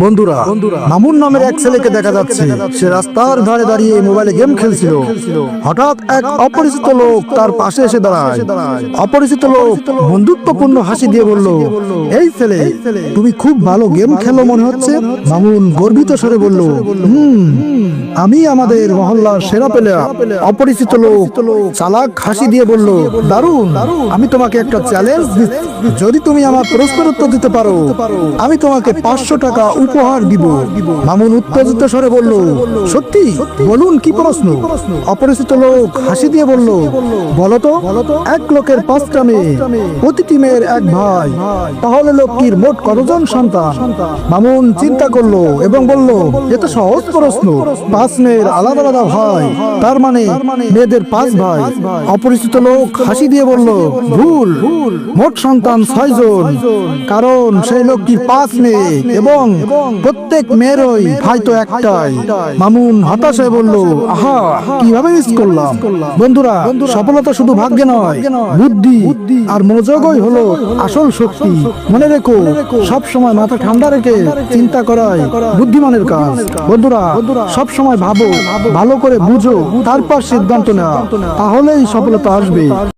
বন্ধুরা, মামুন নামের এক ছেলেকে দেখা যাচ্ছে সে রাস্তার ধারে দাঁড়িয়ে মোবাইলে গেম খেলছিল। হঠাৎ এক অপরিচিত লোক তার পাশে এসে দাঁড়ায়। অপরিচিত লোক বন্ধুত্বপূর্ণ হাসি দিয়ে বলল, এই ছেলে, তুমি খুব ভালো গেম খেলো মনে হচ্ছে। মামুন গর্বিত স্বরে বলল, আমি আমাদের মহল্লার সেরা প্লেয়ার। অপরিচিত লোক চালাক হাসি দিয়ে বলল, দারুণ, আমি তোমাকে একটা চ্যালেঞ্জ দিচ্ছি। যদি তুমি আমার প্রশ্নের উত্তর দিতে পারো, আমি তোমাকে 500 টাকা উপহার দিব। মামুন উত্তেজিত স্বরে বলল, সত্যি? বলুন, কি প্রশ্ন? অপরিচিত লোক হাসি দিয়ে বলল, বলো তো, এক লোকের 5টা মেয়ে, প্রতিটি মেয়ের এক ভাই, তাহলে লোকটির মোট কতজন সন্তান? মামুন চিন্তা করলো এবং বলল, এটা সহজ প্রশ্ন। 5 মেয়ের আলাদা আলাদা ভাই, তার মানে মেয়েদের 5 ভাই। অপরিচিত লোক হাসি দিয়ে বলল, ভুল, মোট সন্তান 6 জন, কারণ সেই লোকটির 5 মেয়ে এবং প্রত্যেক মেয়েরই ভাই তো একটাই। মামুন হতাশ হয়ে বলল, আহা, কিভাবে মিস করলাম। বন্ধুরা, সফলতা শুধু ভাগ্যে নয়, বুদ্ধি আর মনোযোগই হলো আসল শক্তি। মনে রেখো, সব সময় মাথা ঠান্ডা রেখে চিন্তা করাই বুদ্ধিমানের কাজ। বন্ধুরা, সব সময় ভাবো, ভালো করে বুঝো, তারপর সিদ্ধান্ত নেওয়া, তাহলেই সফলতা আসবে।